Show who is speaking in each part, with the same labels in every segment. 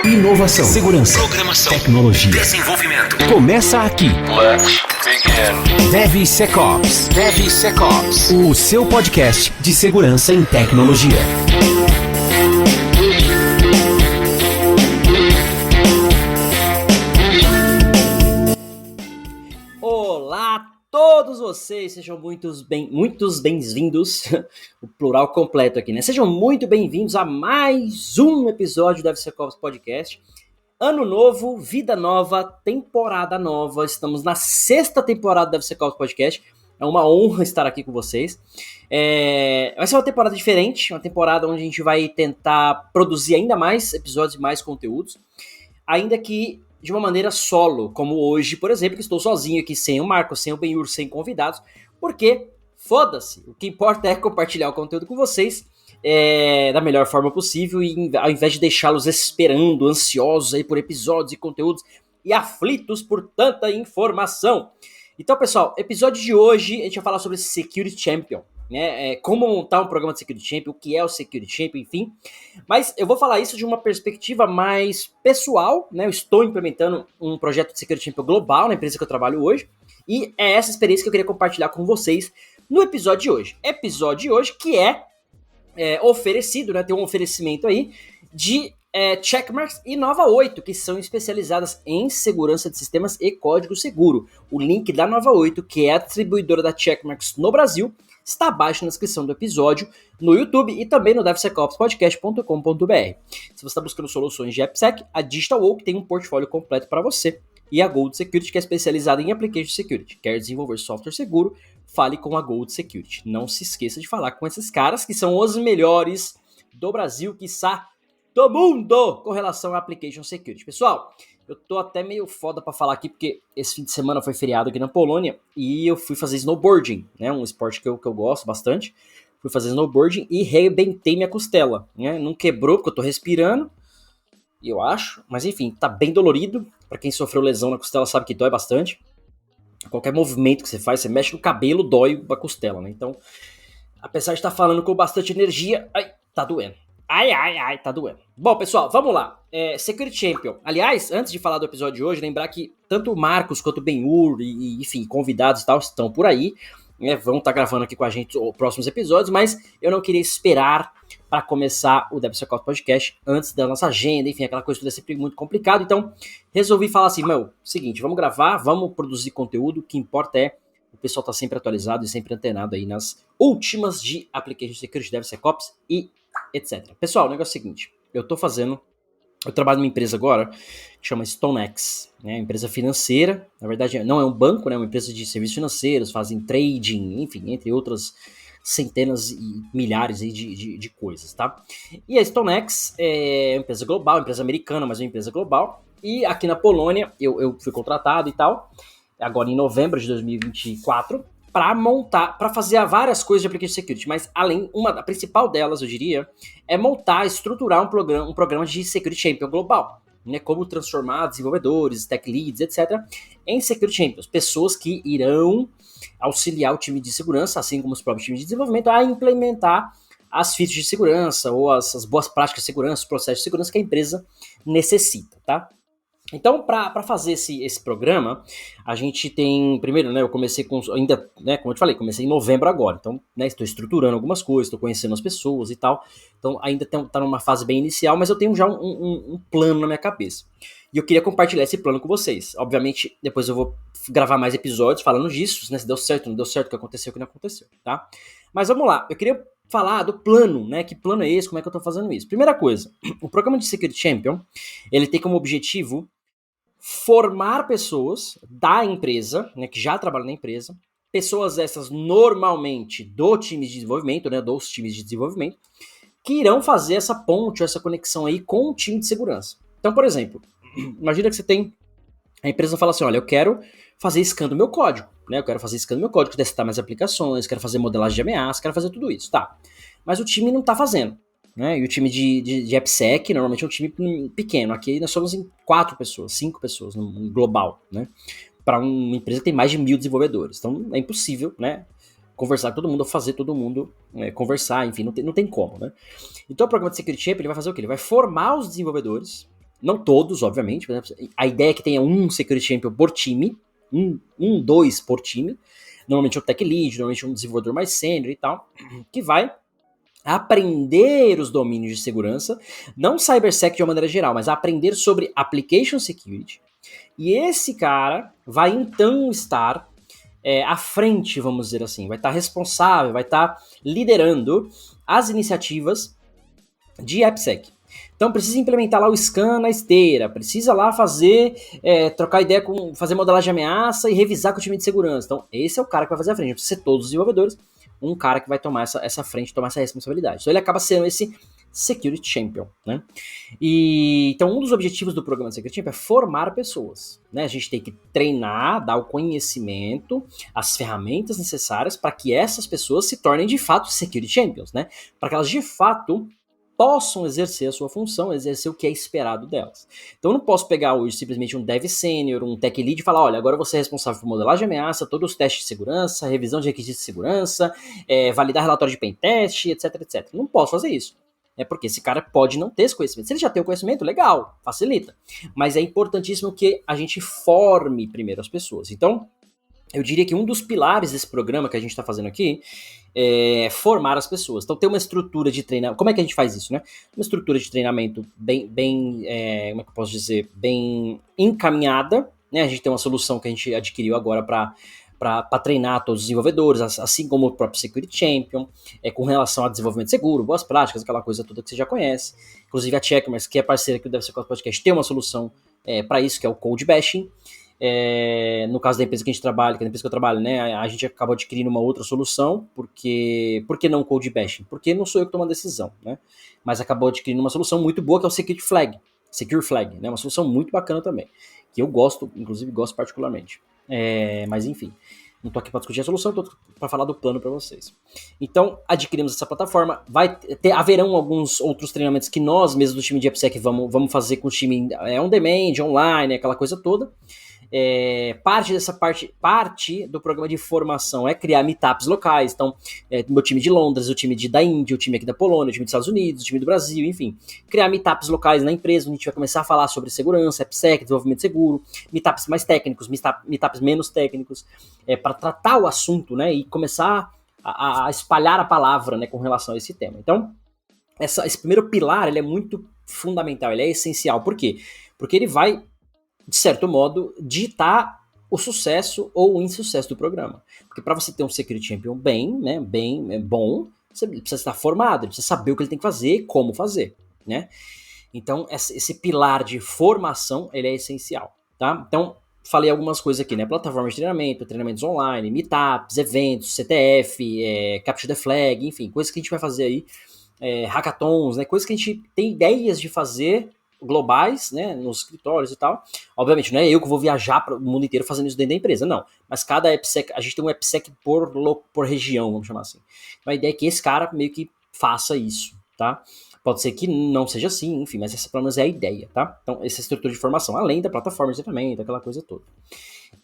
Speaker 1: Inovação, segurança,
Speaker 2: programação,
Speaker 1: tecnologia,
Speaker 2: desenvolvimento.
Speaker 1: começa aqui.
Speaker 2: Let's begin.
Speaker 1: DevSecOps. DevSecOps, o seu podcast de segurança em tecnologia.
Speaker 3: Olá a todos vocês, sejam muitos bem-vindos, o plural completo aqui, né? Sejam muito bem-vindos a mais um episódio do DevSecOps Podcast. Ano novo, vida nova, temporada nova, estamos na 6ª temporada do DevSecOps Podcast. É uma honra estar aqui com vocês. Vai ser uma temporada diferente, uma temporada onde a gente vai tentar produzir ainda mais episódios e mais conteúdos, ainda que de uma maneira solo, como hoje, por exemplo, que estou sozinho aqui, sem o Marco, sem o Benhur, sem convidados, porque, foda-se, o que importa é compartilhar o conteúdo com vocês da melhor forma possível e ao invés de deixá-los esperando, ansiosos aí por episódios e conteúdos e aflitos por tanta informação. Então, pessoal, episódio de hoje a gente vai falar sobre Security Champion, né? Como montar um programa de Security Champion, o que é o Security Champion, enfim. Mas eu vou falar isso de uma perspectiva mais pessoal, né? Eu estou implementando um projeto de Security Champion global na empresa que eu trabalho hoje, e é essa experiência que eu queria compartilhar com vocês no episódio de hoje. Episódio de hoje que é oferecido, né? Tem um oferecimento aí de Checkmarx e Nova 8, que são especializadas em segurança de sistemas e código seguro. O link da Nova 8, que é a distribuidora da Checkmarx no Brasil, está abaixo na descrição do episódio, no YouTube e também no devsecopspodcast.com.br. Se você está buscando soluções de AppSec, a Digital Oak tem um portfólio completo para você. E a Gold Security, que é especializada em Application Security. Quer desenvolver software seguro? Fale com a Gold Security. Não se esqueça de falar com esses caras, que são os melhores do Brasil, quiçá do mundo, com relação a Application Security. Pessoal, eu tô até meio foda pra falar aqui, porque esse fim de semana foi feriado aqui na Polônia, e eu fui fazer snowboarding, né, um esporte que eu gosto bastante. Fui fazer snowboarding e rebentei minha costela, né, não quebrou porque eu tô respirando, eu acho, mas enfim, tá bem dolorido. Pra quem sofreu lesão na costela sabe que dói bastante. Qualquer movimento que você faz, você mexe no cabelo, dói a costela, né, então, apesar de estar falando com bastante energia, ai, tá doendo. Ai, tá doendo. Bom, pessoal, vamos lá. Security Champion. Aliás, antes de falar do episódio de hoje, lembrar que tanto o Marcos quanto o Benhur e enfim, convidados e tal, estão por aí, né, vão estar gravando aqui com a gente os próximos episódios, mas eu não queria esperar para começar o DevSecOps Podcast antes da nossa agenda, enfim, aquela coisa toda é sempre muito complicado, então resolvi falar assim, seguinte, vamos gravar, vamos produzir conteúdo, o que importa é o pessoal tá sempre atualizado e sempre antenado aí nas últimas de Application Security, DevSecOps e etc. Pessoal, o negócio é o seguinte, eu trabalho numa empresa agora que chama StoneX, né, empresa financeira, na verdade não é um banco, né, é uma empresa de serviços financeiros, fazem trading, enfim, entre outras centenas e milhares aí de coisas, tá? E a StoneX é uma empresa global, empresa americana, mas uma empresa global, e aqui na Polônia eu fui contratado e tal, agora em novembro de 2024, para fazer várias coisas de Application Security, mas a principal delas, eu diria, é estruturar um programa de Security Champion global, né, como transformar desenvolvedores, tech leads, etc., em Security Champions, pessoas que irão auxiliar o time de segurança, assim como os próprios times de desenvolvimento, a implementar as features de segurança ou as boas práticas de segurança, os processos de segurança que a empresa necessita, tá? Então, para fazer esse programa, a gente tem, primeiro, né, eu comecei com, ainda, né, como eu te falei, comecei em novembro agora, então, né, estou estruturando algumas coisas, estou conhecendo as pessoas e tal, então ainda está numa fase bem inicial, mas eu tenho já um plano na minha cabeça, e eu queria compartilhar esse plano com vocês. Obviamente, depois eu vou gravar mais episódios falando disso, né, se deu certo, não deu certo, o que aconteceu, o que não aconteceu, tá? Mas vamos lá, eu queria falar do plano, né, que plano é esse, como é que eu estou fazendo isso? Primeira coisa, o programa de Security Champion, ele tem como objetivo formar pessoas da empresa, né, que já trabalham na empresa, pessoas essas normalmente do time de desenvolvimento, né, dos times de desenvolvimento, que irão fazer essa ponte, essa conexão aí com o time de segurança. Então, por exemplo, imagina que a empresa fala assim, olha, eu quero fazer scan do meu código, né, eu quero fazer scan do meu código, testar minhas aplicações, quero fazer modelagem de ameaça, quero fazer tudo isso, tá. Mas o time não tá fazendo. Né? E o time de AppSec normalmente é um time pequeno. Aqui nós somos em 4 pessoas, 5 pessoas no global, né? Para uma empresa que tem mais de 1.000 desenvolvedores. Então é impossível, né, conversar com todo mundo, fazer todo mundo conversar, enfim, não tem como, né? Então o programa de Security Champion ele vai fazer o quê? Ele vai formar os desenvolvedores Não todos, obviamente. A ideia é que tenha um Security Champion por time, dois por time. Normalmente um Tech Lead, normalmente um desenvolvedor mais sênior e tal, que vai aprender os domínios de segurança, não CyberSec de uma maneira geral, mas aprender sobre Application Security. E esse cara vai então estar à frente, vamos dizer assim, vai estar responsável, vai estar liderando as iniciativas de AppSec. Então precisa implementar lá o scan na esteira, precisa lá fazer, trocar ideia com, fazer modelagem de ameaça e revisar com o time de segurança. Então esse é o cara que vai fazer a frente, precisa ser todos os desenvolvedores, um cara que vai tomar essa frente, tomar essa responsabilidade. Então ele acaba sendo esse Security Champion, né? E então um dos objetivos do programa de Security Champion é formar pessoas, né? A gente tem que treinar, dar o conhecimento, as ferramentas necessárias para que essas pessoas se tornem de fato Security Champions, né? Para que elas de fato possam exercer a sua função, exercer o que é esperado delas. Então eu não posso pegar hoje simplesmente um Dev Senior, um Tech Lead e falar, olha, agora você é responsável por modelagem de ameaça, todos os testes de segurança, revisão de requisitos de segurança, validar relatório de pentest, etc, etc. Não posso fazer isso. Porque esse cara pode não ter esse conhecimento. Se ele já tem o conhecimento, legal, facilita. Mas é importantíssimo que a gente forme primeiro as pessoas. Então, eu diria que um dos pilares desse programa que a gente está fazendo aqui é formar as pessoas. Então, ter uma estrutura de treinamento. Como é que a gente faz isso, né? Uma estrutura de treinamento bem como é que eu posso dizer? Bem encaminhada, né? A gente tem uma solução que a gente adquiriu agora para treinar todos os desenvolvedores, assim como o próprio Security Champion, com relação a desenvolvimento seguro, boas práticas, aquela coisa toda que você já conhece. Inclusive a Checkmarks, que é parceira aqui do DevSecOps Podcast, tem uma solução para isso, que é o Code Bashing. No caso da empresa que a gente trabalha, que é a empresa que eu trabalho, né, a gente acabou adquirindo uma outra solução, por que não Code Bashing? Porque não sou eu que tomo a decisão, né? Mas acabou adquirindo uma solução muito boa, que é o Secure Flag, né? Uma solução muito bacana também, que eu gosto, inclusive gosto particularmente. Mas enfim, não tô aqui para discutir a solução, tô para falar do plano para vocês. Então, adquirimos essa plataforma, haverão alguns outros treinamentos que nós mesmos do time de AppSec vamos fazer com o time on demand, online, aquela coisa toda. Parte do programa de formação é criar meetups locais. Então, meu time de Londres, o time da Índia, o time aqui da Polônia, o time dos Estados Unidos, o time do Brasil, enfim, criar meetups locais na empresa, onde a gente vai começar a falar sobre segurança, AppSec, desenvolvimento seguro, meetups mais técnicos, meetups menos técnicos, para tratar o assunto, né, e começar a espalhar a palavra, né, com relação a esse tema. Então, esse primeiro pilar, ele é muito fundamental, ele é essencial. Por quê? Porque ele vai, de certo modo, ditar o sucesso ou o insucesso do programa. Porque para você ter um Security Champion bem bom, você precisa estar formado, ele precisa saber o que ele tem que fazer e como fazer, né? Então, esse pilar de formação, ele é essencial, tá? Então, falei algumas coisas aqui, né? Plataforma de treinamento, treinamentos online, meetups, eventos, CTF, Capture the Flag, enfim, coisas que a gente vai fazer aí, hackathons, né? Coisas que a gente tem ideias de fazer globais, né, nos escritórios e tal. Obviamente, não é eu que vou viajar para o mundo inteiro fazendo isso dentro da empresa, não. Mas cada AppSec, a gente tem um AppSec por região, vamos chamar assim. Então a ideia é que esse cara meio que faça isso, tá? Pode ser que não seja assim, enfim, mas essa pelo menos é a ideia, tá? Então, essa estrutura de formação, além da plataforma de treinamento, aquela coisa toda.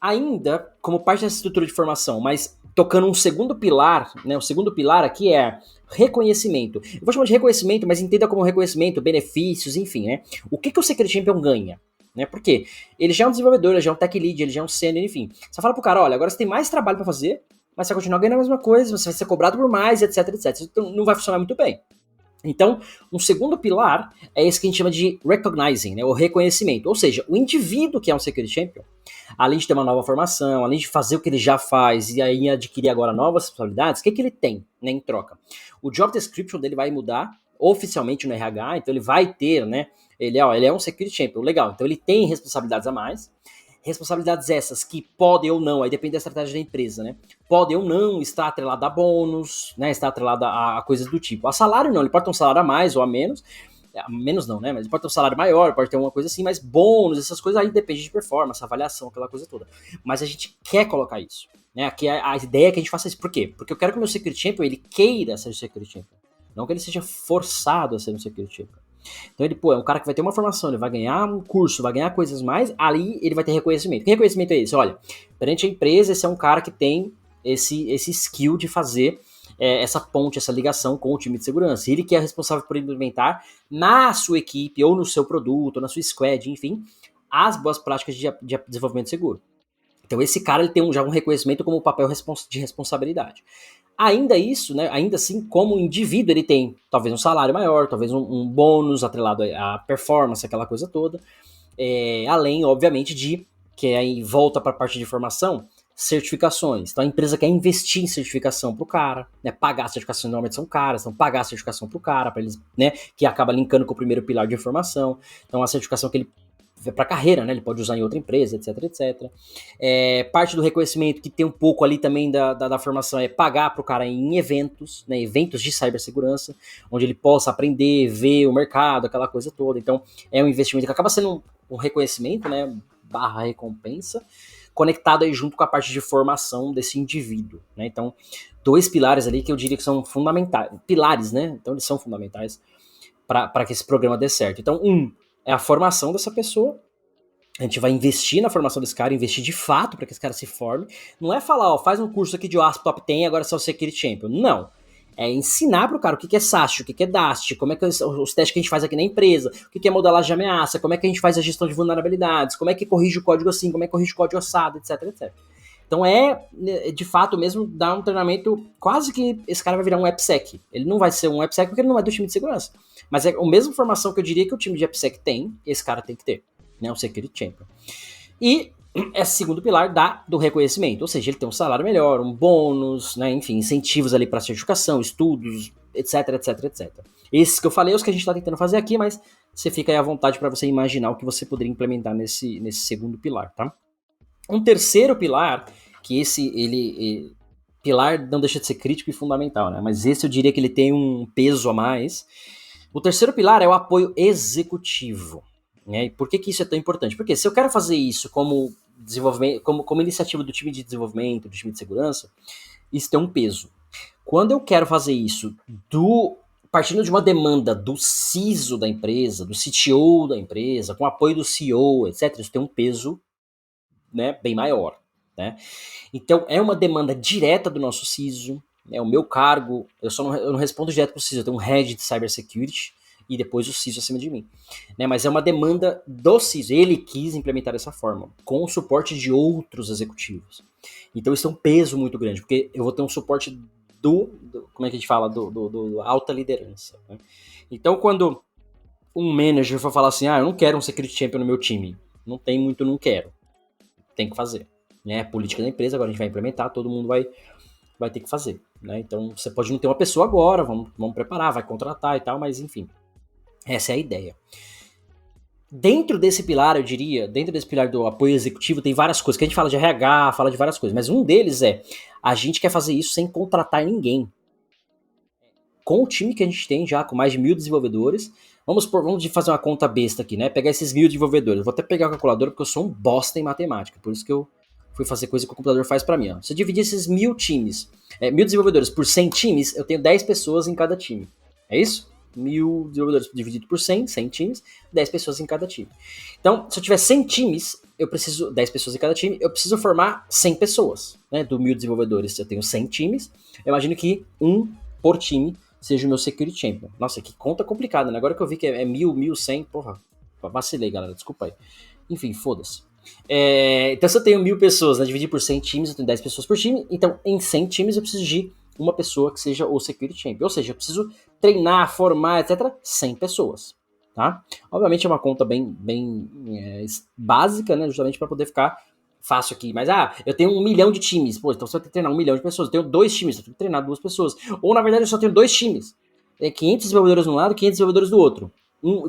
Speaker 3: Ainda, como parte dessa estrutura de formação, mas tocando um segundo pilar, né? O segundo pilar aqui é reconhecimento. Eu vou chamar de reconhecimento, mas entenda como reconhecimento, benefícios, enfim, né? O que o Security Champion ganha? Né? Por quê? Ele já é um desenvolvedor, ele já é um tech lead, ele já é um sênior, enfim. Você fala pro cara, olha, agora você tem mais trabalho para fazer, mas você vai continuar ganhando a mesma coisa, você vai ser cobrado por mais, etc, etc. Então não vai funcionar muito bem. Então, um segundo pilar é esse que a gente chama de recognizing, né, o reconhecimento. Ou seja, o indivíduo que é um Security Champion, além de ter uma nova formação, além de fazer o que ele já faz e aí adquirir agora novas responsabilidades, o que ele tem, né, em troca? O job description dele vai mudar oficialmente no RH, então ele vai ter, né, ele é um Security Champion, legal, então ele tem responsabilidades a mais. Responsabilidades essas que podem ou não, aí depende da estratégia da empresa, né? Podem ou não estar atrelada a bônus, né? Estar atrelada a coisas do tipo. A salário não, ele pode ter um salário a mais ou a menos. Menos não, né? Mas ele pode ter um salário maior, pode ter uma coisa assim, mas bônus, essas coisas aí depende de performance, avaliação, aquela coisa toda. Mas a gente quer colocar isso, né? Aqui a ideia é que a gente faça isso. Por quê? Porque eu quero que o meu Security Champion, ele queira ser Security Champion. Não que ele seja forçado a ser um Security Champion. Então ele, é um cara que vai ter uma formação, ele vai ganhar um curso, vai ganhar coisas mais, ali ele vai ter reconhecimento. Que reconhecimento é esse? Olha, perante a empresa, esse é um cara que tem esse skill de fazer essa ponte, essa ligação com o time de segurança. Ele que é responsável por implementar na sua equipe, ou no seu produto, ou na sua squad, enfim, as boas práticas de desenvolvimento seguro. Então esse cara ele tem já um reconhecimento como papel de responsabilidade. Ainda isso, né, ainda assim, como indivíduo, ele tem talvez um salário maior, talvez um bônus atrelado à performance, aquela coisa toda. Além, obviamente, de que aí volta para a parte de formação, certificações. Então a empresa quer investir em certificação pro cara, né? Pagar a certificação normalmente são caras, então pagar a certificação pro cara, para eles, né? Que acaba linkando com o primeiro pilar de informação. Então a certificação que ele para carreira, né? Ele pode usar em outra empresa, etc, etc. Parte do reconhecimento que tem um pouco ali também da formação é pagar pro cara em eventos, né? Eventos de cibersegurança, onde ele possa aprender, ver o mercado, aquela coisa toda. Então é um investimento que acaba sendo um reconhecimento, né? Barra recompensa, conectado aí junto com a parte de formação desse indivíduo, né? Então, 2 pilares ali que eu diria que são fundamentais, pilares, né? Então, eles são fundamentais para que esse programa dê certo. Então, é a formação dessa pessoa. A gente vai investir na formação desse cara, investir de fato para que esse cara se forme. Não é falar, faz um curso aqui de OWASP Top 10 e agora você é o Security Champion. Não. É ensinar pro cara o que é SAST, o que é DAST, como é que os testes que a gente faz aqui na empresa, o que é modelagem de ameaça, como é que a gente faz a gestão de vulnerabilidades, como é que corrige o código assim, como é que corrige o código assado, etc, etc. Então de fato mesmo, dar um treinamento, quase que esse cara vai virar um AppSec. Ele não vai ser um AppSec porque ele não é do time de segurança. Mas é a mesma formação que eu diria que o time de AppSec tem, esse cara tem que ter, né, o Security Champion. E esse segundo pilar do reconhecimento, ou seja, ele tem um salário melhor, um bônus, né, enfim, incentivos ali para certificação, estudos, etc, etc, etc. Esses que eu falei, os que a gente está tentando fazer aqui, mas você fica aí à vontade para você imaginar o que você poderia implementar nesse segundo pilar, tá? Um terceiro pilar, que pilar não deixa de ser crítico e fundamental, né? Mas esse eu diria que ele tem um peso a mais. O terceiro pilar é o apoio executivo. Né? E por que isso é tão importante? Porque se eu quero fazer isso como desenvolvimento, como iniciativa do time de desenvolvimento, do time de segurança, isso tem um peso. Quando eu quero fazer isso partindo de uma demanda do CISO da empresa, do CTO da empresa, com apoio do CEO, etc., isso tem um peso, né, bem maior. Né? Então, é uma demanda direta do nosso CISO, né? O meu cargo, eu não respondo direto para o CISO, eu tenho um head de cybersecurity e depois o CISO acima de mim. Né? Mas é uma demanda do CISO, ele quis implementar dessa forma, com o suporte de outros executivos. Então, isso é um peso muito grande, porque eu vou ter um suporte como é que a gente fala, do alta liderança. Né? Então, quando um manager for falar assim, eu não quero um security champion no meu time, não tem muito, não quero. Tem que fazer. Né? A política da empresa, agora a gente vai implementar, todo mundo vai ter que fazer. Né? Então, você pode não ter uma pessoa agora, vamos preparar, vai contratar e tal, mas enfim, essa é a ideia. Dentro desse pilar, eu diria, dentro desse pilar do apoio executivo, tem várias coisas, que a gente fala de RH, fala de várias coisas, mas um deles a gente quer fazer isso sem contratar ninguém. Com o time que a gente tem já, com mais de 1.000 desenvolvedores, vamos fazer uma conta besta aqui, né? Pegar esses 1.000 desenvolvedores. Vou até pegar a calculadora, porque eu sou um bosta em matemática, por isso que eu fui fazer coisa que o computador faz pra mim. Ó. Se eu dividir esses 1.000 times, 1.000 desenvolvedores por 100 times, eu tenho 10 pessoas em cada time. É isso? 1.000 desenvolvedores dividido por 100 times, 10 pessoas em cada time. Então, se eu tiver 100 times, 10 pessoas em cada time, eu preciso formar 100 pessoas. Né? Do 1.000 desenvolvedores, eu tenho 100 times, eu imagino que um por time seja o meu Security Champion. Nossa, que conta complicada, né? Agora que eu vi que é 1.000, 1.100, porra, vacilei, galera, desculpa aí. Enfim, foda-se. Então, se eu tenho 1.000 pessoas, né, dividir por 100 times, eu tenho 10 pessoas por time, então em 100 times eu preciso de uma pessoa que seja o Security Champion. Ou seja, eu preciso treinar, formar, etc. 100 pessoas. Tá? Obviamente é uma conta bem básica, né? Justamente para poder ficar fácil aqui. Mas, eu tenho 1 milhão de times. Pô, então você vai ter que treinar 1 milhão de pessoas. Eu tenho 2 times, eu tenho que treinar 2 pessoas. Ou, na verdade, eu só tenho 2 times. 500 desenvolvedores de um lado, 500 desenvolvedores do outro.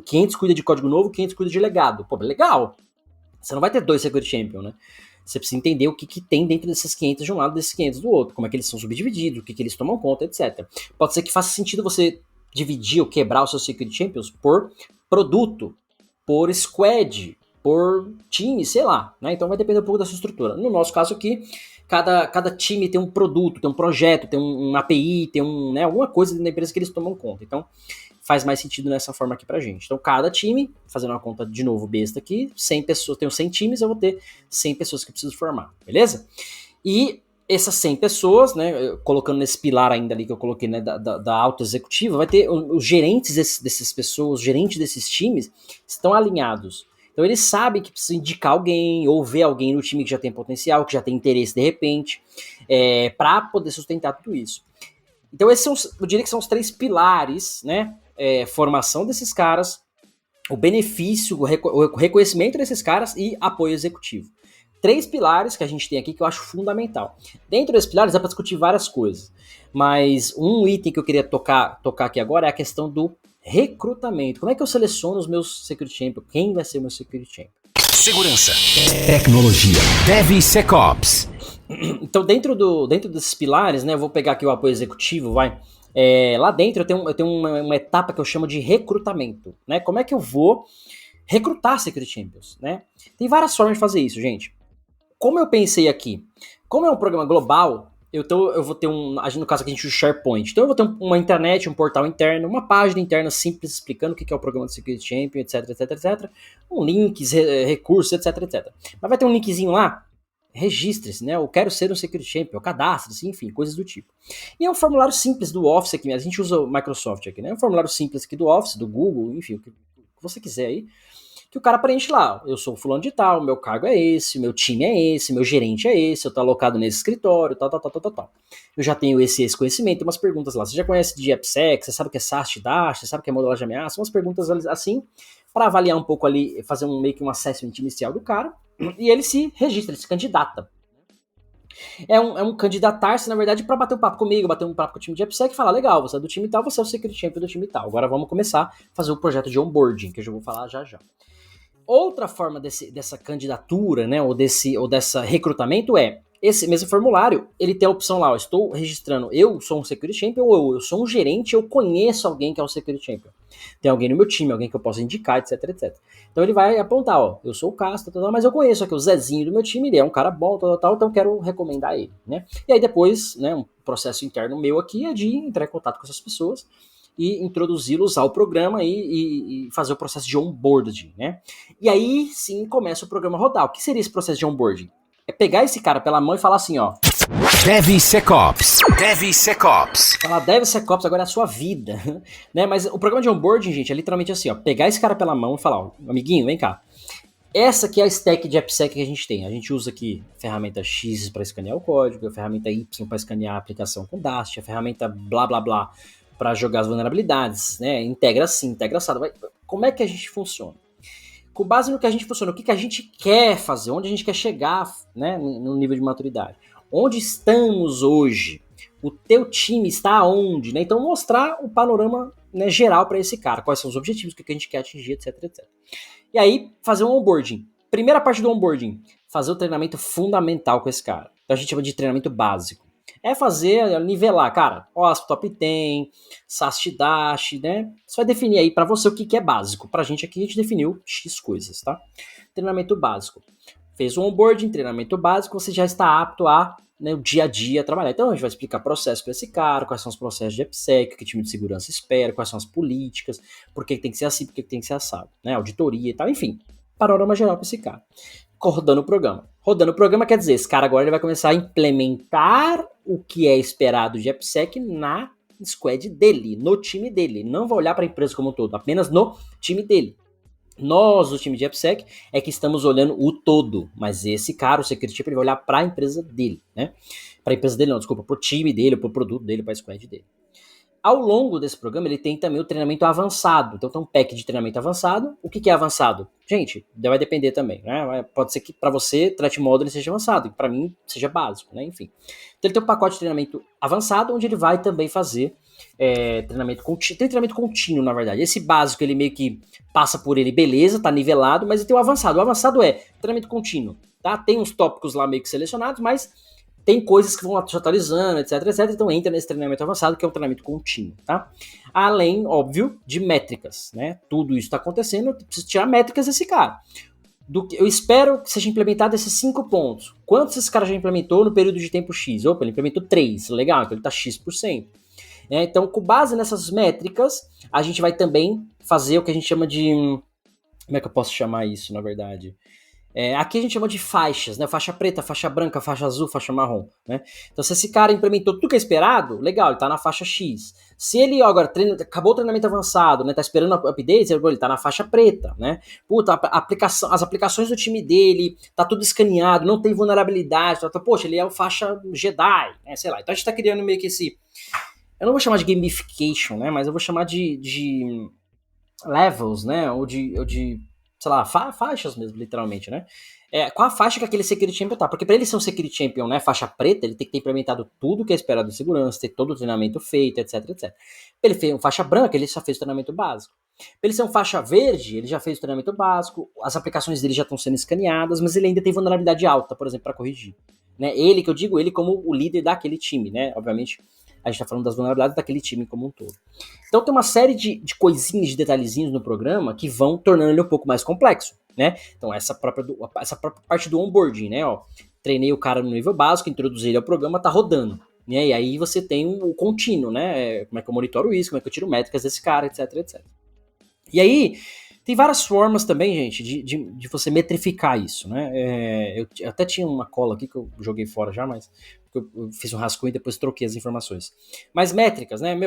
Speaker 3: 500 cuida de código novo, 500 cuida de legado. Pô, legal. Você não vai ter 2 Security Champion, né? Você precisa entender o que tem dentro desses 500 de um lado e desses 500 do outro, como é que eles são subdivididos, o que eles tomam conta, etc. Pode ser que faça sentido você dividir ou quebrar os seus Security Champions por produto, por squad, por time, sei lá. Né? Então vai depender um pouco da sua estrutura. No nosso caso aqui, cada time tem um produto, tem um projeto, tem uma API, tem alguma coisa dentro da empresa que eles tomam conta. Então faz mais sentido nessa forma aqui pra gente. Então, cada time, fazendo uma conta de novo besta aqui, 100 pessoas, tenho 100 times, eu vou ter 100 pessoas que eu preciso formar, beleza? E essas 100 pessoas, né, colocando nesse pilar ainda ali que eu coloquei, né, da auto-executiva, vai ter os gerentes dessas pessoas, os gerentes desses times estão alinhados. Então eles sabem que precisa indicar alguém, ou ver alguém no time que já tem potencial, que já tem interesse de repente, para poder sustentar tudo isso. Então esses são, eu diria que são os 3 pilares, né, formação desses caras, o benefício, o reconhecimento desses caras e apoio executivo. 3 pilares que a gente tem aqui que eu acho fundamental. Dentro desses pilares dá para discutir várias coisas, mas um item que eu queria tocar aqui agora é a questão do recrutamento. Como é que eu seleciono os meus Security Champions? Quem vai ser o meu Security Champion?
Speaker 1: Segurança, tecnologia, DevSecOps.
Speaker 3: Então dentro desses pilares, né, eu vou pegar aqui o apoio executivo, vai. Lá dentro eu tenho uma etapa que eu chamo de recrutamento, né? Como é que eu vou recrutar Security Champions, né? Tem várias formas de fazer isso, gente. Como eu pensei aqui, como é um programa global, eu vou ter no caso aqui a gente usa SharePoint, então eu vou ter uma internet, um portal interno, uma página interna simples explicando o que é o programa de Security Champion, etc, etc, etc, com links, recursos, etc, etc. Mas vai ter um linkzinho lá, registre-se, né? Eu quero ser um Security Champion, cadastre-se, enfim, coisas do tipo. E é um formulário simples do Office aqui, a gente usa o Microsoft aqui, né? É um formulário simples aqui do Office, do Google, enfim, o que você quiser aí, que o cara preenche lá, eu sou fulano de tal, meu cargo é esse, meu time é esse, meu gerente é esse, eu tô alocado nesse escritório, tal. Eu já tenho esse conhecimento, umas perguntas lá, você já conhece de AppSec, você sabe o que é SAST, DAST, você sabe o que é modelagem de ameaça, umas perguntas assim, para avaliar um pouco ali, fazer meio que um assessment inicial do cara, e ele se registra, ele se candidata. É um candidatar-se, na verdade, para bater um papo comigo, bater um papo com o time de AppSec e falar, legal, você é do time tal, você é o Security Champion do time tal, agora vamos começar a fazer o projeto de onboarding, que eu já vou falar já. Outra forma dessa candidatura, né, ou dessa recrutamento esse mesmo formulário, ele tem a opção lá, estou registrando, eu sou um Security Champion ou eu sou um gerente, eu conheço alguém que é um Security Champion. Tem alguém no meu time, alguém que eu possa indicar, etc, etc. Então ele vai apontar, eu sou o Castro, mas eu conheço aqui o Zezinho do meu time, ele é um cara bom, então quero recomendar ele, né? E aí depois, né, um processo interno meu aqui é de entrar em contato com essas pessoas e introduzi-los ao programa e fazer o processo de onboarding, né? E aí sim começa o programa a rodar. O que seria esse processo de onboarding? É pegar esse cara pela mão e falar assim, ó.
Speaker 1: DevSecOps.
Speaker 3: Falar DevSecOps agora é a sua vida, né? Mas o programa de onboarding, gente, é literalmente assim, ó. Pegar esse cara pela mão e falar, ó, amiguinho, vem cá. Essa aqui é a stack de AppSec que a gente tem. A gente usa aqui a ferramenta X para escanear o código, a ferramenta Y para escanear a aplicação com Dast, a ferramenta blá blá blá para jogar as vulnerabilidades, né? Integra assim, integra assado. Como é que a gente funciona? Com base no que a gente funciona, o que a gente quer fazer, onde a gente quer chegar, né, no nível de maturidade. Onde estamos hoje? O teu time está aonde? Né? Então mostrar o panorama, né, geral para esse cara. Quais são os objetivos, o que a gente quer atingir, etc, etc. E aí fazer um onboarding. Primeira parte do onboarding, fazer o treinamento fundamental com esse cara. Então a gente chama de treinamento básico. É fazer, nivelar, cara, OSP Top 10, SAST Dash, né? Você vai definir aí pra você o que é básico. Pra gente aqui, a gente definiu X coisas, tá? Treinamento básico. Fez um onboarding, treinamento básico, você já está apto a, né, o dia a dia trabalhar. Então a gente vai explicar processo para esse cara, quais são os processos de AppSec, o que o time de segurança espera, quais são as políticas, por que tem que ser assim, por que tem que ser assado, né? Auditoria e tal, enfim. Panorama geral para esse cara. Rodando o programa. Rodando o programa quer dizer, esse cara agora ele vai começar a implementar o que é esperado de AppSec na squad dele, no time dele. Ele não vai olhar para a empresa como um todo, apenas no time dele. Nós, o time de AppSec, é que estamos olhando o todo, mas esse cara, o Security Champion, ele vai olhar para a empresa dele, né? Para a empresa dele não, desculpa, para o time dele, para o produto dele, para a squad dele. Ao longo desse programa, ele tem também o treinamento avançado. Então tem um pack de treinamento avançado. O que é avançado? Gente, vai depender também, né? Pode ser que para você, Threat Model seja avançado, e para mim seja básico, né? Enfim. Então ele tem um pacote de treinamento avançado, onde ele vai também fazer treinamento contínuo. Tem treinamento contínuo, na verdade. Esse básico, ele meio que passa por ele, beleza, tá nivelado, mas ele tem o avançado. O avançado é treinamento contínuo, tá? Tem uns tópicos lá meio que selecionados, mas tem coisas que vão atualizando, etc, etc. Então entra nesse treinamento avançado, que é um treinamento contínuo, tá? Além, óbvio, de métricas, né? Tudo isso está acontecendo, eu preciso tirar métricas desse cara. Eu espero que seja implementado esses 5 pontos. Quantos esse cara já implementou no período de tempo X? Opa, ele implementou 3, legal, então ele está X%. Então, com base nessas métricas, a gente vai também fazer o que a gente chama de... Como é que eu posso chamar isso, na verdade? Aqui a gente chama de faixas, né? Faixa preta, faixa branca, faixa azul, faixa marrom, né? Então, se esse cara implementou tudo que é esperado, legal, ele tá na faixa X. Se ele agora acabou o treinamento avançado, né? Tá esperando updates, ele tá na faixa preta, né? Puta, as aplicações do time dele, tá tudo escaneado, não tem vulnerabilidade, poxa, ele é o faixa Jedi, né? Sei lá. Então a gente tá criando meio que esse... Eu não vou chamar de gamification, né? Mas eu vou chamar de levels, né? Ou de sei lá, faixas mesmo, literalmente, né? Qual a faixa que aquele Security Champion tá? Porque para ele ser um Security Champion, né, faixa preta, ele tem que ter implementado tudo que é esperado de segurança, ter todo o treinamento feito, etc, etc. Pra ele ser um faixa branca, ele já fez o treinamento básico. Pra ele ser um faixa verde, ele já fez o treinamento básico, as aplicações dele já estão sendo escaneadas, mas ele ainda tem vulnerabilidade alta, por exemplo, para corrigir. Né? Ele, que eu digo, ele como o líder daquele time, né? Obviamente, a gente tá falando das vulnerabilidades daquele time como um todo. Então tem uma série de coisinhas, de detalhezinhos no programa que vão tornando ele um pouco mais complexo, né? Então essa própria parte do onboarding, né? Ó, treinei o cara no nível básico, introduzi ele ao programa, tá rodando. Né? E aí você tem o contínuo, né? Como é que eu monitoro isso, como é que eu tiro métricas desse cara, etc, etc. E aí, tem várias formas também, gente, de você metrificar isso, né? Eu até tinha uma cola aqui que eu joguei fora já, mas eu fiz um rascunho e depois troquei as informações. Mas métricas, né,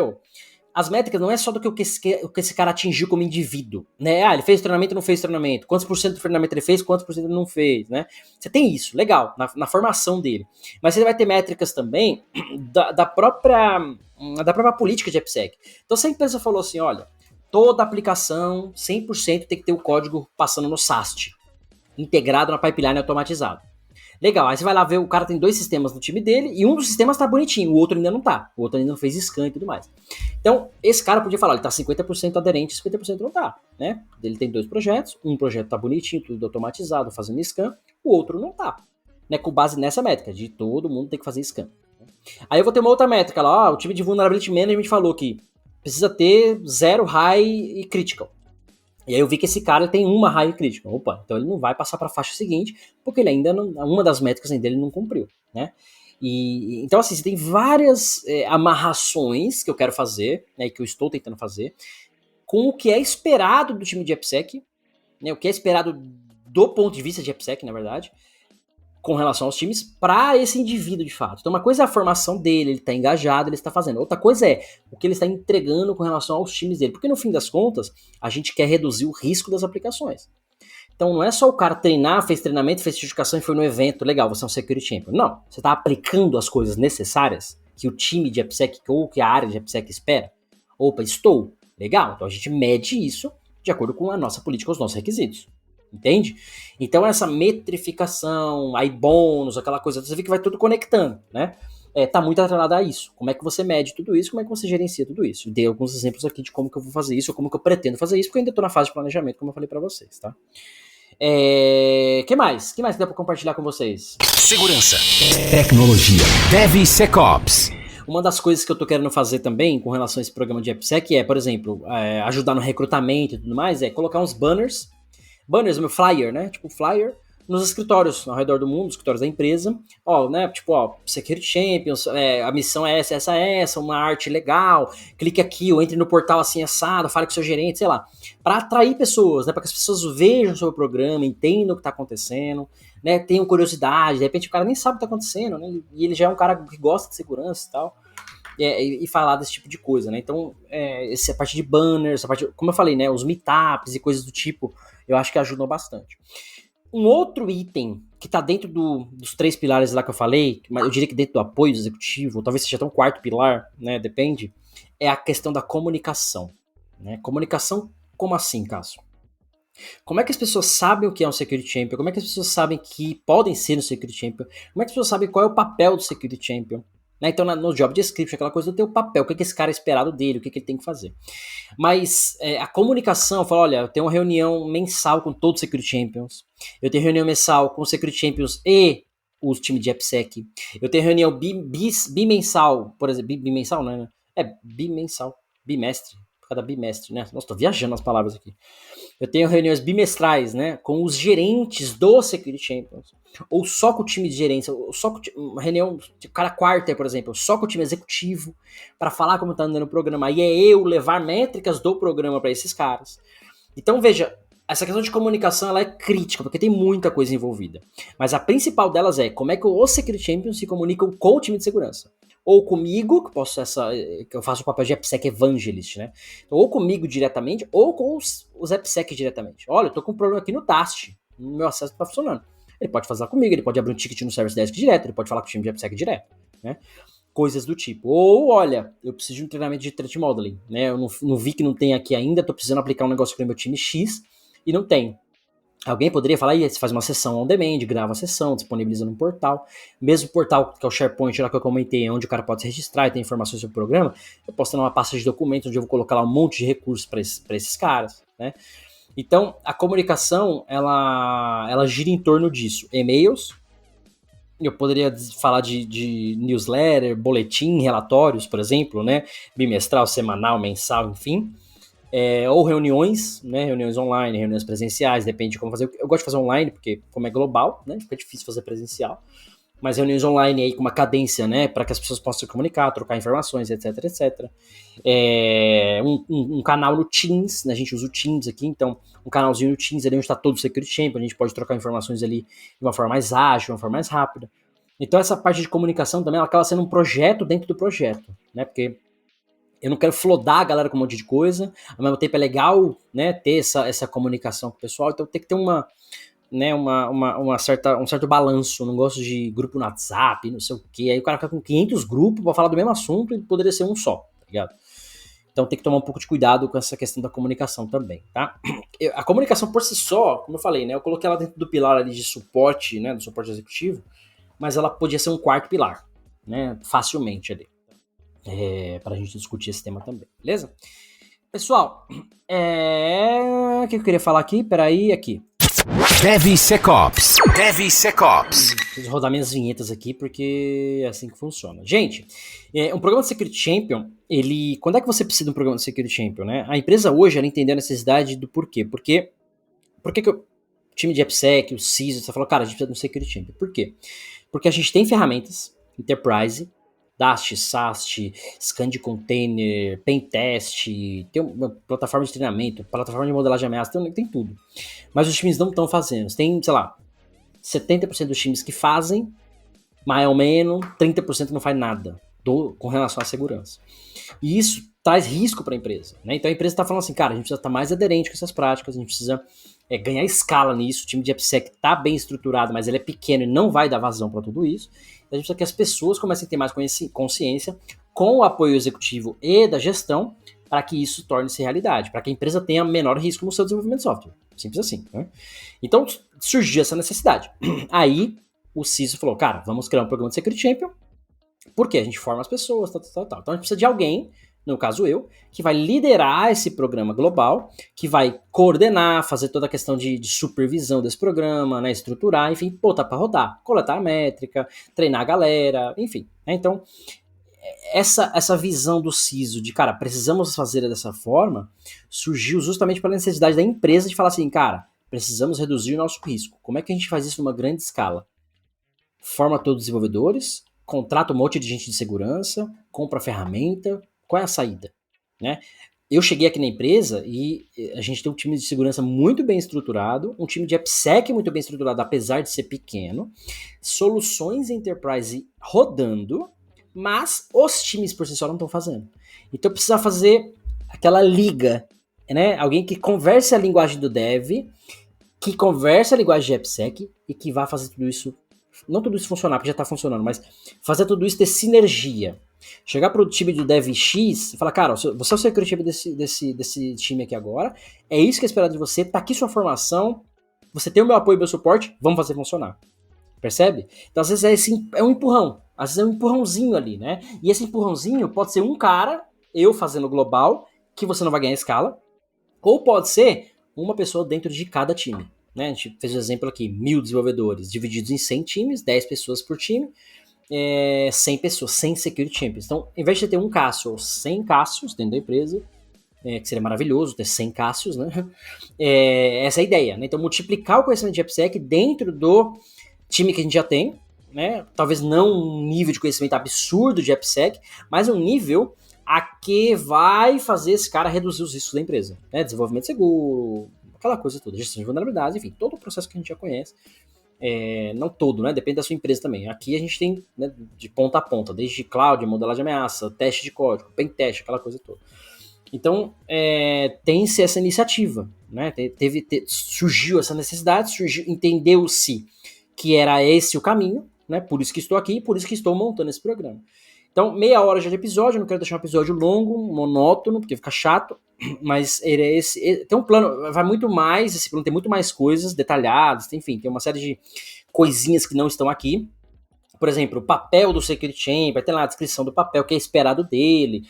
Speaker 3: as métricas não é só do que esse cara atingiu como indivíduo, né? Ele fez treinamento ou não fez treinamento? Quantos por cento do treinamento ele fez? Quantos por cento ele não fez, né? Você tem isso, legal, na formação dele. Mas você vai ter métricas também da própria política de AppSec. Então, se a empresa falou assim, olha, toda aplicação, 100% tem que ter o código passando no SAST, integrado na pipeline automatizado. Legal, aí você vai lá ver, o cara tem 2 sistemas no time dele, e um dos sistemas tá bonitinho, o outro ainda não tá. O outro ainda não fez scan e tudo mais. Então, esse cara podia falar, ele tá 50% aderente, 50% não tá, né? Ele tem 2 projetos, um projeto tá bonitinho, tudo automatizado, fazendo scan, o outro não tá. Né? Com base nessa métrica, de todo mundo tem que fazer scan. Aí eu vou ter uma outra métrica lá, o time de Vulnerability Management falou que precisa ter 0 high e critical. E aí eu vi que esse cara tem uma high e critical. Opa, então ele não vai passar para a faixa seguinte, porque ele ainda não, uma das métricas ainda ele não cumpriu, né? E então assim, você tem várias amarrações que eu quero fazer, né, que eu estou tentando fazer, com o que é esperado do time de AppSec, né, o que é esperado do ponto de vista de AppSec, na verdade, com relação aos times, para esse indivíduo de fato. Então uma coisa é a formação dele, ele está engajado, ele está fazendo. Outra coisa é o que ele está entregando com relação aos times dele. Porque no fim das contas, a gente quer reduzir o risco das aplicações. Então não é só o cara treinar, fez treinamento, fez certificação e foi no evento, legal, você é um Security Champion. Não, você está aplicando as coisas necessárias que o time de AppSec ou que a área de AppSec espera. Opa, estou. Legal, então a gente mede isso de acordo com a nossa política, os nossos requisitos. Entende? Então essa metrificação, aí bônus, aquela coisa, você vê que vai tudo conectando, né? Tá muito atrelado a isso. Como é que você mede tudo isso, como é que você gerencia tudo isso? Dei alguns exemplos aqui de como que eu vou fazer isso, ou como que eu pretendo fazer isso, porque eu ainda tô na fase de planejamento, como eu falei pra vocês, tá? Que mais? Que mais que dá pra compartilhar com vocês?
Speaker 1: Segurança, tecnologia, DevSecOps.
Speaker 3: Uma das coisas que eu tô querendo fazer também com relação a esse programa de AppSec por exemplo, ajudar no recrutamento e tudo mais, colocar uns banners, meu flyer, né? Tipo flyer nos escritórios ao redor do mundo, escritórios da empresa. Né? Tipo, Security Champions, a missão é essa, uma arte legal. Clique aqui, ou entre no portal assim assado, fale com o seu gerente, sei lá. Para atrair pessoas, né? Para que as pessoas vejam sobre o programa, entendam o que está acontecendo, né? Tenham curiosidade. De repente o cara nem sabe o que está acontecendo, né? E ele já é um cara que gosta de segurança e tal. E falar desse tipo de coisa, né? Então, essa parte de banners, como eu falei, né? Os meetups e coisas do tipo, eu acho que ajudam bastante. Um outro item que está dentro dos 3 pilares lá que eu falei, mas eu diria que dentro do apoio executivo, talvez seja até um 4º pilar, né? Depende, é a questão da comunicação. Né? Comunicação, como assim, Cássio? Como é que as pessoas sabem o que é um Security Champion? Como é que as pessoas sabem que podem ser um Security Champion? Como é que as pessoas sabem qual é o papel do Security Champion? Né? Então, no job description, aquela coisa do teu papel, o que esse cara é esperado dele, o que ele tem que fazer. Mas a comunicação, eu falo, olha, eu tenho uma reunião mensal com todos os Security Champions, eu tenho reunião mensal com os Security Champions e os times de AppSec, eu tenho reunião bimensal, por exemplo, bimensal, né? Bimestre, por causa da bimestre, né? Nossa, tô viajando nas palavras aqui. Eu tenho reuniões bimestrais, né, com os gerentes dos Security Champions, ou só com o time de gerência, ou só com uma reunião de cada quarta, por exemplo, só com o time executivo, para falar como tá andando o programa. E eu levar métricas do programa para esses caras. Então, veja, essa questão de comunicação ela é crítica, porque tem muita coisa envolvida. Mas a principal delas é como é que os Security Champions se comunicam com o time de segurança. Ou comigo, que eu faço o papel de AppSec Evangelist, né? Então, ou comigo diretamente, ou com os AppSec diretamente. Olha, eu tô com um problema aqui no TAST, no meu acesso não tá funcionando. Ele pode fazer comigo, ele pode abrir um ticket no Service Desk direto, ele pode falar com o time de AppSec direto, né? Coisas do tipo. Ou, olha, eu preciso de um treinamento de Threat Modeling, né? Eu não vi que não tem aqui ainda, tô precisando aplicar um negócio no meu time X e não tem. Alguém poderia falar, você faz uma sessão on demand, grava a sessão, disponibiliza no portal. Mesmo portal, que é o SharePoint, lá que eu comentei, onde o cara pode se registrar e ter informações sobre o programa, eu posso ter uma pasta de documentos onde eu vou colocar lá um monte de recursos para esses caras, né? Então, a comunicação, ela gira em torno disso. E-mails, eu poderia falar de newsletter, boletim, relatórios, por exemplo, né? Bimestral, semanal, mensal, enfim. Ou reuniões, né? Reuniões online, reuniões presenciais, depende de como fazer. Eu gosto de fazer online, porque como é global, né? Fica difícil fazer presencial. Mas reuniões online aí com uma cadência, né? Para que as pessoas possam se comunicar, trocar informações, etc, etc. Um canal no Teams, né? A gente usa o Teams aqui, então um canalzinho no Teams ali onde está todo o Security Champion, a gente pode trocar informações ali de uma forma mais ágil, de uma forma mais rápida. Então essa parte de comunicação também, ela acaba sendo um projeto dentro do projeto, né? Porque eu não quero flodar a galera com um monte de coisa, ao mesmo tempo é legal, né, ter essa comunicação com o pessoal, então tem que ter um certo balanço. Eu não gosto de grupo no WhatsApp, não sei o que, aí o cara fica com 500 grupos pra falar do mesmo assunto e poderia ser um só, tá ligado? Então tem que tomar um pouco de cuidado com essa questão da comunicação também, tá? A comunicação por si só, como eu falei, né, eu coloquei ela dentro do pilar ali de suporte, né, do suporte executivo, mas ela podia ser um quarto pilar, né, facilmente ali. Pra gente discutir esse tema também, beleza? Pessoal, o que eu queria falar aqui? Peraí, aqui.
Speaker 1: DevSecOps.
Speaker 3: Preciso rodar minhas vinhetas aqui, porque é assim que funciona. Gente, um programa de Security Champion, quando é que você precisa de um programa de Security Champion, né? A empresa hoje, ela entendeu a necessidade do porquê. Por que o time de AppSec, o CISO, você falou, cara, a gente precisa de um Security Champion. Por quê? Porque a gente tem ferramentas, Enterprise, DAST, SAST, Scan de Container, Pentest, tem uma plataforma de treinamento, plataforma de modelagem de ameaça, tem tudo. Mas os times não estão fazendo. Tem, sei lá, 70% dos times que fazem, mais ou menos, 30% não faz nada com relação à segurança. E isso traz risco para a empresa, né? Então a empresa está falando assim, cara, a gente precisa estar mais aderente com essas práticas, a gente precisa ganhar escala nisso. O time de AppSec está bem estruturado, mas ele é pequeno e não vai dar vazão para tudo isso. Então a gente precisa que as pessoas comecem a ter mais consciência com o apoio executivo e da gestão para que isso torne-se realidade, para que a empresa tenha menor risco no seu desenvolvimento de software. Simples assim, né? Então surgiu essa necessidade. Aí o CISO falou, cara, vamos criar um programa de Security Champion, porque a gente forma as pessoas, tal. Então a gente precisa de alguém, no caso eu, que vai liderar esse programa global, que vai coordenar, fazer toda a questão de supervisão desse programa, né, estruturar, enfim, botar para rodar, coletar a métrica, treinar a galera, enfim. Né? Então, essa visão do CISO de, cara, precisamos fazer dessa forma, surgiu justamente pela necessidade da empresa de falar assim, cara, precisamos reduzir o nosso risco. Como é que a gente faz isso numa grande escala? Forma todos os desenvolvedores, contrata um monte de gente de segurança, compra ferramenta. Qual é a saída? Né? Eu cheguei aqui na empresa e a gente tem um time de segurança muito bem estruturado, um time de AppSec muito bem estruturado, apesar de ser pequeno, soluções Enterprise rodando, mas os times por si só não estão fazendo. Então precisa fazer aquela liga, né? Alguém que converse a linguagem do dev, que converse a linguagem de AppSec e que vá fazer tudo isso, não tudo isso funcionar, porque já está funcionando, mas fazer tudo isso ter sinergia. Chegar pro time do Dev X e falar, cara, você é o security champion desse time aqui agora, é isso que é esperado de você, tá aqui sua formação, você tem o meu apoio e meu suporte, vamos fazer funcionar. Percebe? Então às vezes é um empurrão, às vezes é um empurrãozinho ali, né? E esse empurrãozinho pode ser um cara, eu fazendo global, que você não vai ganhar escala, ou pode ser uma pessoa dentro de cada time. Né? A gente fez um exemplo aqui, 1000 desenvolvedores divididos em 100 times, 10 pessoas por time, 100 pessoas, 100 Security Champions. Então, em vez de ter um Cássio ou 100 Cássios dentro da empresa, que seria maravilhoso ter 100 Cássios, né? Essa é a ideia. Né? Então, multiplicar o conhecimento de AppSec dentro do time que a gente já tem, né? Talvez não um nível de conhecimento absurdo de AppSec, mas um nível a que vai fazer esse cara reduzir os riscos da empresa. Né? Desenvolvimento seguro, aquela coisa toda, gestão de vulnerabilidades, enfim, todo o processo que a gente já conhece. Não todo, né? Depende da sua empresa também. Aqui a gente tem, né, de ponta a ponta, desde cloud, modelagem de ameaça, teste de código, pen teste, aquela coisa toda. Então, tem-se essa iniciativa, né? Surgiu essa necessidade, entendeu-se que era esse o caminho, né? Por isso que estou aqui, por isso que estou montando esse programa. Então, meia hora já de episódio, eu não quero deixar um episódio longo, monótono, porque fica chato, mas tem um plano, vai muito mais, esse plano tem muito mais coisas detalhadas, enfim, tem uma série de coisinhas que não estão aqui. Por exemplo, o papel do Security Champion, vai ter lá a descrição do papel, o que é esperado dele,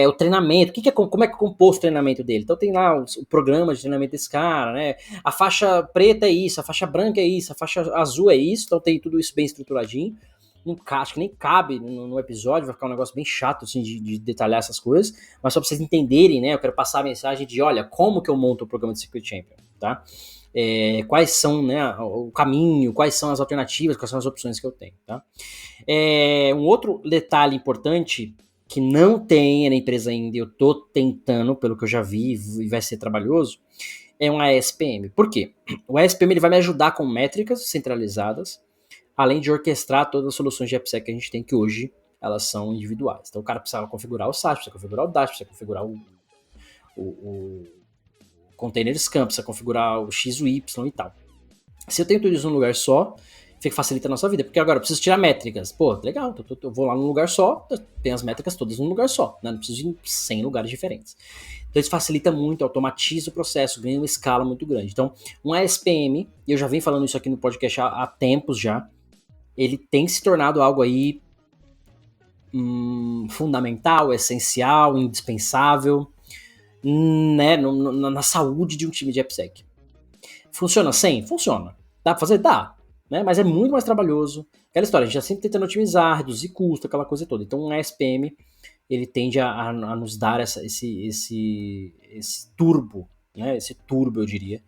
Speaker 3: o treinamento, como é que é composto o treinamento dele. Então tem lá o programa de treinamento desse cara, né? A faixa preta é isso, a faixa branca é isso, a faixa azul é isso, então tem tudo isso bem estruturadinho. Acho que nem cabe no episódio, vai ficar um negócio bem chato assim, de detalhar essas coisas, mas só pra vocês entenderem, né? Eu quero passar a mensagem de, olha, como que eu monto o programa de Security Champion, tá? Quais são, né, o caminho, quais são as alternativas, quais são as opções que eu tenho, tá? Um outro detalhe importante que não tem na empresa ainda, eu tô tentando, pelo que eu já vi, e vai ser trabalhoso, é um ASPM. Por quê? O ASPM ele vai me ajudar com métricas centralizadas, além de orquestrar todas as soluções de AppSec que a gente tem, que hoje elas são individuais. Então o cara precisa configurar o SAT, precisa configurar o DASH, precisa configurar o container scam, precisa configurar o X, o Y e tal. Se eu tenho tudo isso num lugar só, facilita a nossa vida, porque agora eu preciso tirar métricas. Pô, legal, eu vou lá num lugar só, tenho as métricas todas num lugar só, né? Não preciso ir em 100 lugares diferentes. Então isso facilita muito, automatiza o processo, ganha uma escala muito grande. Então, um ASPM, e eu já venho falando isso aqui no podcast há tempos já, ele tem se tornado algo aí fundamental, essencial, indispensável, né, na saúde de um time de AppSec. Funciona sem? Funciona. Dá pra fazer? Dá. Né? Mas é muito mais trabalhoso. Aquela história, a gente já sempre tentando otimizar, reduzir custo, aquela coisa toda. Então, um ASPM, ele tende a nos dar esse turbo, né? Esse turbo, eu diria,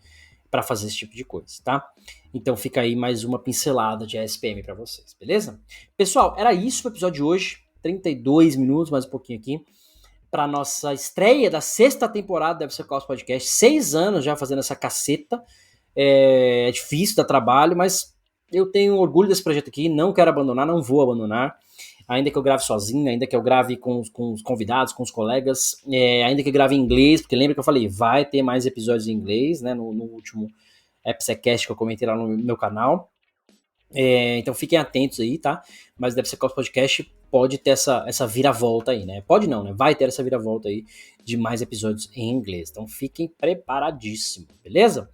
Speaker 3: para fazer esse tipo de coisa, tá? Então, fica aí mais uma pincelada de ASPM para vocês, beleza? Pessoal, era isso o episódio de hoje. 32 minutos, mais um pouquinho aqui, para nossa estreia da 6ª temporada do DevSecOps Podcast. 6 anos já fazendo essa caceta. É difícil, dá trabalho, mas eu tenho orgulho desse projeto aqui, não quero abandonar, não vou abandonar. Ainda que eu grave sozinho, ainda que eu grave com os convidados, com os colegas, ainda que eu grave em inglês, porque lembra que eu falei, vai ter mais episódios em inglês, né, no último AppSecCast que eu comentei lá no meu canal. Então fiquem atentos aí, tá? Mas o DevSecOps Podcast pode ter essa viravolta aí, né? Pode não, né? Vai ter essa viravolta aí de mais episódios em inglês. Então fiquem preparadíssimos, beleza?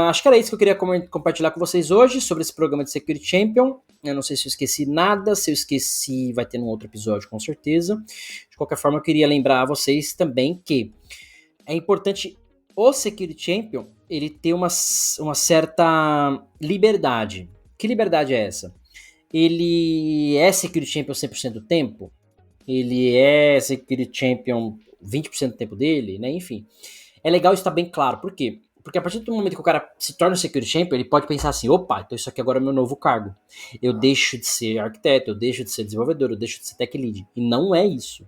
Speaker 3: Acho que era isso que eu queria compartilhar com vocês hoje sobre esse programa de Security Champion. Eu não sei se eu esqueci nada, se eu esqueci vai ter num outro episódio com certeza. De qualquer forma, eu queria lembrar a vocês também que é importante o Security Champion ele ter uma certa liberdade. Que liberdade é essa? Ele é Security Champion 100% do tempo? Ele é Security Champion 20% do tempo dele, né? Enfim. É legal isso estar bem claro. Por quê? Porque a partir do momento que o cara se torna Security Champion, ele pode pensar assim, opa, então isso aqui agora é meu novo cargo. Eu deixo de ser arquiteto, eu deixo de ser desenvolvedor, eu deixo de ser tech lead. E não é isso.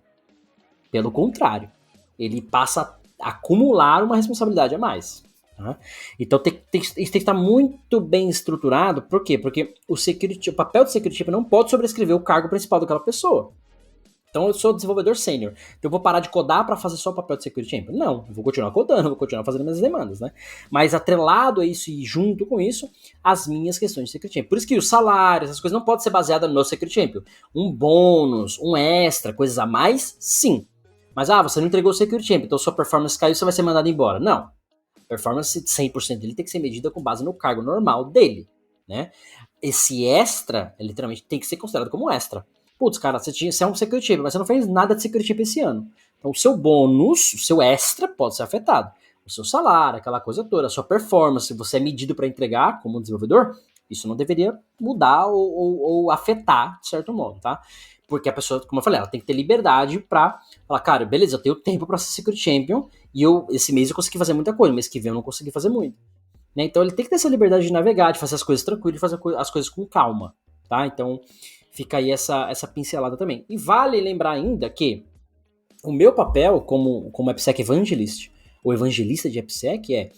Speaker 3: Pelo contrário. Ele passa a acumular uma responsabilidade a mais. Tá? Então isso tem que estar muito bem estruturado. Por quê? Porque o papel do Security Champion não pode sobrescrever o cargo principal daquela pessoa. Então eu sou desenvolvedor sênior, então eu vou parar de codar para fazer só o papel de Security Champion? Não, eu vou continuar codando, vou continuar fazendo minhas demandas, né? Mas atrelado a isso e junto com isso, as minhas questões de Security Champion. Por isso que o salário, essas coisas não podem ser baseadas no Security Champion. Um bônus, um extra, coisas a mais, sim. Mas você não entregou o Security Champion, então sua performance caiu, você vai ser mandado embora. Não. Performance de 100% dele tem que ser medida com base no cargo normal dele, né? Esse extra, literalmente, tem que ser considerado como extra. Putz, cara, você é um Security Champion, mas você não fez nada de Security Champion esse ano. Então o seu bônus, o seu extra pode ser afetado. O seu salário, aquela coisa toda, a sua performance, se você é medido para entregar como desenvolvedor, isso não deveria mudar ou afetar, de certo modo, tá? Porque a pessoa, como eu falei, ela tem que ter liberdade pra falar, cara, beleza, eu tenho tempo pra ser Security Champion e esse mês eu consegui fazer muita coisa, mês que vem eu não consegui fazer muito. Né? Então ele tem que ter essa liberdade de navegar, de fazer as coisas tranquilo, de fazer as coisas com calma, tá? Então fica aí essa pincelada também. E vale lembrar ainda que o meu papel como AppSec Evangelist, o evangelista de AppSec é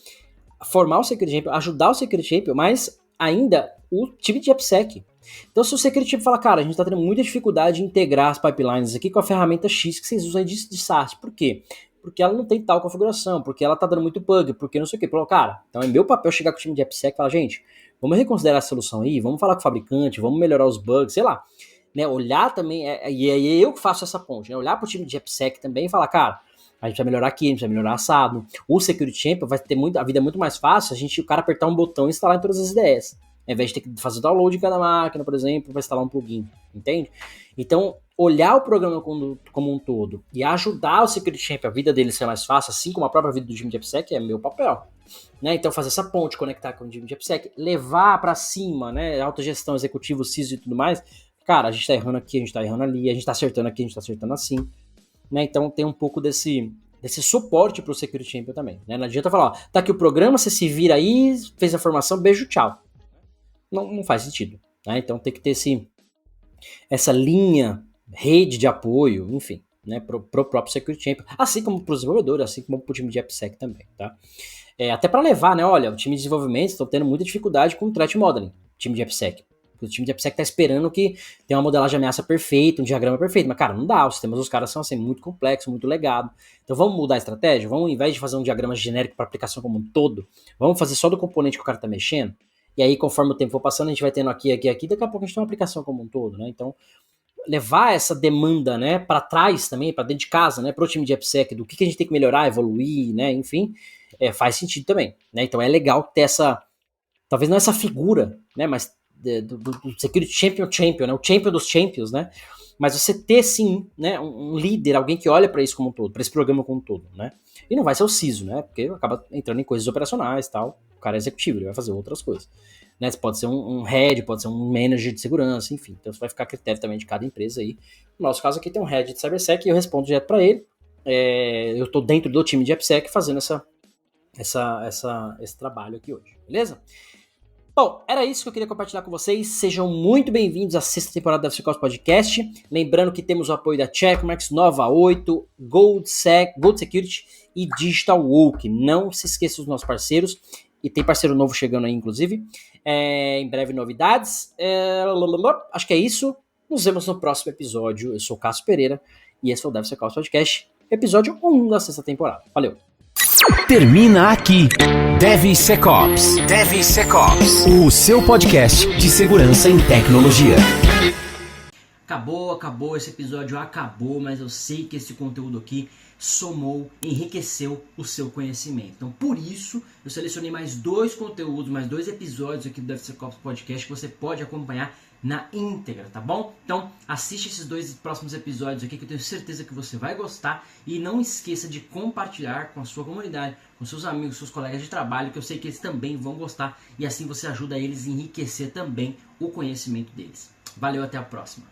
Speaker 3: formar o Security Champion, ajudar o Security Champion, mas ainda o time de AppSec. Então, se o Security Champion fala, cara, a gente está tendo muita dificuldade de integrar as pipelines aqui com a ferramenta X que vocês usam aí de SaaS. Por quê? Porque ela não tem tal configuração, porque ela tá dando muito bug, porque não sei o quê. Falou, cara, então é meu papel chegar com o time de AppSec e falar, gente, vamos reconsiderar a solução aí, vamos falar com o fabricante, vamos melhorar os bugs, sei lá. Né, olhar também, e é eu que faço essa ponte, né, olhar pro time de AppSec também e falar, cara, a gente vai melhorar aqui, a gente vai melhorar assado. O Security Champion vai ter a vida muito mais fácil o cara apertar um botão e instalar em todas as IDEs. Ao invés de ter que fazer download em cada máquina, por exemplo, para instalar um plugin, entende? Então, olhar o programa como um todo e ajudar o Security Champion, a vida dele ser mais fácil, assim como a própria vida do time de AppSec, é meu papel. Né? Então, fazer essa ponte, conectar com o time de AppSec, levar para cima, né, autogestão, executivo, CISO e tudo mais. Cara, a gente tá errando aqui, a gente tá errando ali, a gente tá acertando aqui, a gente tá acertando assim. Né? Então, tem um pouco desse suporte pro Security Champion também. Né? Não adianta falar, ó, tá aqui o programa, você se vira aí, fez a formação, beijo, tchau. Não faz sentido. Né? Então tem que ter essa linha, rede de apoio, enfim, né, pro próprio Security Champion, assim como para os desenvolvedores, assim como para o time de AppSec também. Tá? Até para levar, né, olha, o time de desenvolvimento está tendo muita dificuldade com o Threat Modeling, time de AppSec. O time de AppSec está esperando que tenha uma modelagem de ameaça perfeita, um diagrama perfeito, mas cara, não dá, os sistemas dos caras são assim, muito complexos, muito legado. Então vamos mudar a estratégia? Vamos, ao invés de fazer um diagrama genérico para aplicação como um todo, vamos fazer só do componente que o cara está mexendo? E aí, conforme o tempo for passando, a gente vai tendo aqui, daqui a pouco a gente tem uma aplicação como um todo, né? Então, levar essa demanda, né, para trás também, para dentro de casa, né, para o time de AppSec, do que a gente tem que melhorar, evoluir, né, enfim, faz sentido também, né? Então, é legal ter essa, talvez não essa figura, né, mas do Security Champion, né, o Champion dos Champions, né? Mas você ter, sim, né, um líder, alguém que olha para isso como um todo, para esse programa como um todo, né? E não vai ser o CISO, né? Porque acaba entrando em coisas operacionais e tal. O cara é executivo, ele vai fazer outras coisas. Né? Pode ser um head, pode ser um manager de segurança, enfim. Então isso vai ficar a critério também de cada empresa aí. No nosso caso aqui tem um head de CyberSec e eu respondo direto para ele. Eu estou dentro do time de AppSec fazendo esse trabalho aqui hoje, beleza? Bom, era isso que eu queria compartilhar com vocês. Sejam muito bem-vindos à sexta temporada da DevSecOps Podcast. Lembrando que temos o apoio da Checkmarx, Nova 8, Gold Security e Digital Woke. Não se esqueça dos nossos parceiros. E tem parceiro novo chegando aí, inclusive. Em breve, novidades. Acho que é isso. Nos vemos no próximo episódio. Eu sou o Cássio Pereira e esse foi o DevSecOps Podcast, episódio 1 da sexta temporada. Valeu!
Speaker 1: Termina aqui DevSecOps, o seu podcast de segurança em tecnologia.
Speaker 3: Acabou, esse episódio acabou, mas eu sei que esse conteúdo aqui somou, enriqueceu o seu conhecimento. Então, por isso, eu selecionei mais 2 conteúdos, mais 2 episódios aqui do DevSecOps Podcast que você pode acompanhar na íntegra, tá bom? Então, assiste esses 2 próximos episódios aqui que eu tenho certeza que você vai gostar e não esqueça de compartilhar com a sua comunidade, com seus amigos, seus colegas de trabalho, que eu sei que eles também vão gostar e assim você ajuda eles a enriquecer também o conhecimento deles. Valeu, até a próxima!